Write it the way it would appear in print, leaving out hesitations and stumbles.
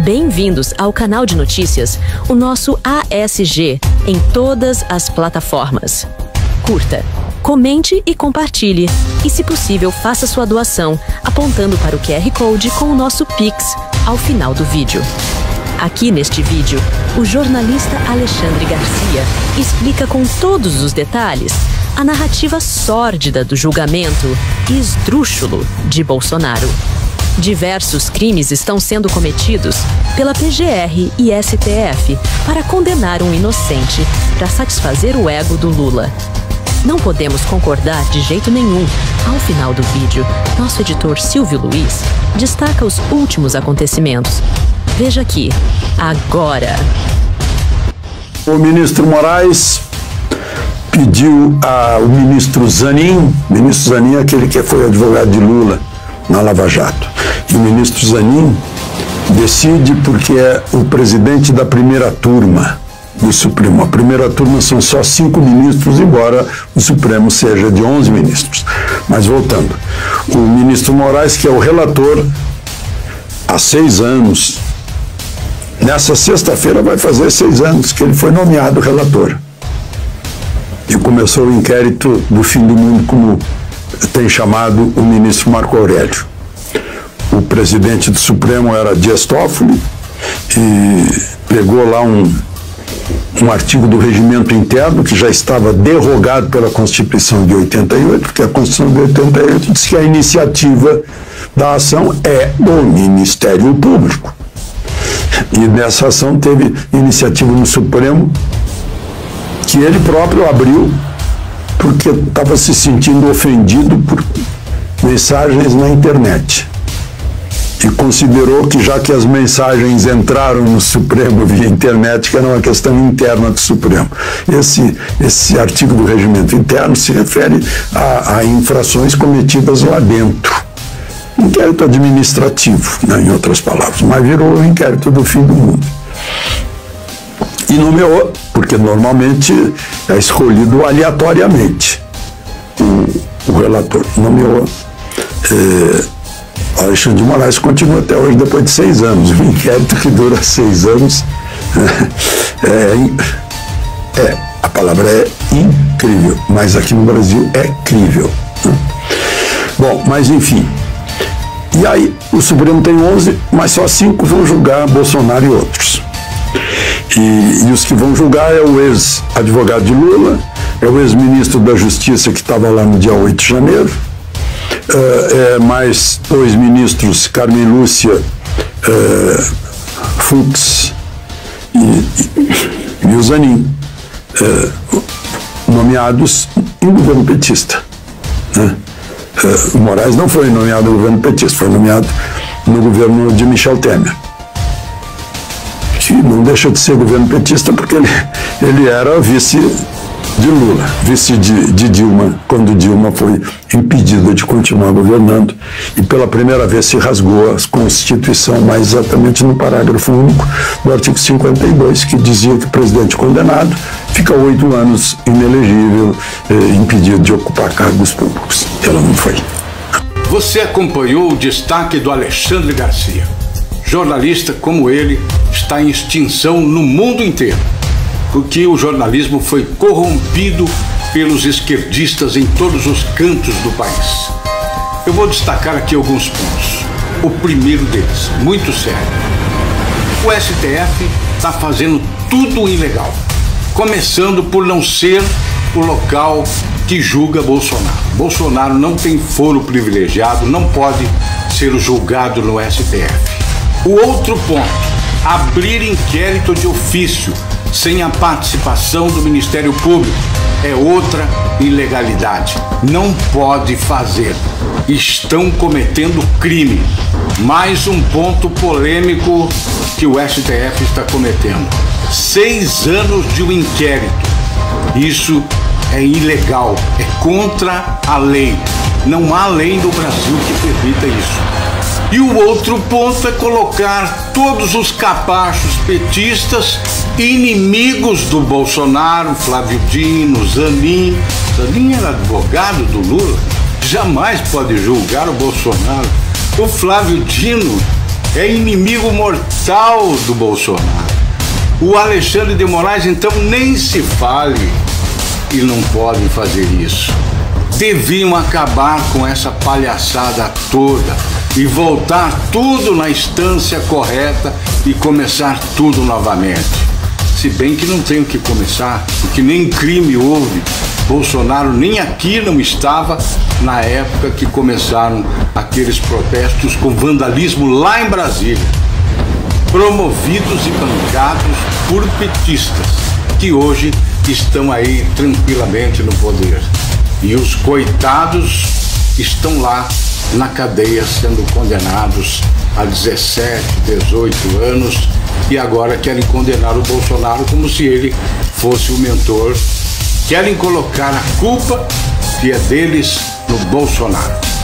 Bem-vindos ao canal de notícias, o nosso ASG, em todas as plataformas. Curta, comente e compartilhe. E, se possível, faça sua doação, apontando para o QR Code com o nosso Pix ao final do vídeo. Aqui neste vídeo, o jornalista Alexandre Garcia explica com todos os detalhes a narrativa sórdida do julgamento e esdrúxulo de Bolsonaro. Diversos crimes estão sendo cometidos pela PGR e STF para condenar um inocente para satisfazer o ego do Lula. Não podemos concordar de jeito nenhum. Ao final do vídeo, nosso editor Silvio Luiz destaca os últimos acontecimentos. Veja aqui, agora. O ministro Moraes pediu ao ministro Zanin é aquele que foi advogado de Lula na Lava Jato, e o ministro Zanin decide porque é o presidente da primeira turma do Supremo. A primeira turma são só 5 ministros, embora o Supremo seja de 11 ministros. Mas voltando, o ministro Moraes, que é o relator há 6 anos, nessa sexta-feira vai fazer 6 anos que ele foi nomeado relator. E começou o inquérito do fim do mundo, como tem chamado o ministro Marco Aurélio. O presidente do Supremo era Dias Toffoli e pegou lá um artigo do regimento interno que já estava derrogado pela Constituição de 88, porque a Constituição de 88 diz que a iniciativa da ação é do Ministério Público. E nessa ação teve iniciativa no Supremo que ele próprio abriu porque estava se sentindo ofendido por mensagens na internet. E considerou que, já que as mensagens entraram no Supremo via internet, que era uma questão interna do Supremo. Esse artigo do regimento interno se refere a infrações cometidas lá dentro. Inquérito administrativo, né, em outras palavras, mas virou o inquérito do fim do mundo. E nomeou, porque normalmente é escolhido aleatoriamente o relator. Nomeou Alexandre de Moraes, continua até hoje, depois de 6 anos. Um inquérito que dura 6 anos. A palavra é incrível, mas aqui no Brasil é crível. Bom, mas enfim. E aí, o Supremo tem 11, mas só 5 vão julgar Bolsonaro e outros. E os que vão julgar é o ex-advogado de Lula, é o ex-ministro da Justiça que estava lá no dia 8 de janeiro, mais 2 ministros, Carmen Lúcia, Fux e o Zanin, nomeados em governo petista, né? O Moraes não foi nomeado no governo petista, foi nomeado no governo de Michel Temer, que não deixa de ser governo petista porque ele era vice de Lula, vice de Dilma, quando Dilma foi impedida de continuar governando, e pela primeira vez se rasgou a Constituição, mais exatamente no parágrafo único do artigo 52, que dizia que o presidente condenado fica 8 anos inelegível, impedido de ocupar cargos públicos. Ela não foi. Você acompanhou o destaque do Alexandre Garcia. Jornalista como ele está em extinção no mundo inteiro, porque o jornalismo foi corrompido pelos esquerdistas em todos os cantos do país. Eu vou destacar aqui alguns pontos. O primeiro deles, muito sério. O STF está fazendo tudo ilegal, começando por não ser o local que julga Bolsonaro. Bolsonaro não tem foro privilegiado, não pode ser julgado no STF. O outro ponto, abrir inquérito de ofício sem a participação do Ministério Público é outra ilegalidade. Não pode fazer. Estão cometendo crime. Mais um ponto polêmico que o STF está cometendo. 6 anos de um inquérito. Isso é ilegal, é contra a lei. Não há lei no Brasil que permita isso. E o outro ponto é colocar todos os capachos petistas inimigos do Bolsonaro, Flávio Dino, Zanin. Zanin era advogado do Lula, jamais pode julgar o Bolsonaro. O Flávio Dino é inimigo mortal do Bolsonaro. O Alexandre de Moraes, então, nem se fale, e não podem fazer isso. Deviam acabar com essa palhaçada toda e voltar tudo na instância correta e começar tudo novamente. Se bem que não tem o que começar, porque nem crime houve. Bolsonaro nem aqui não estava na época que começaram aqueles protestos com vandalismo lá em Brasília, promovidos e bancados por petistas, que hoje estão aí tranquilamente no poder. E os coitados estão lá na cadeia sendo condenados a 17, 18 anos e agora querem condenar o Bolsonaro como se ele fosse o mentor. Querem colocar a culpa que é deles no Bolsonaro.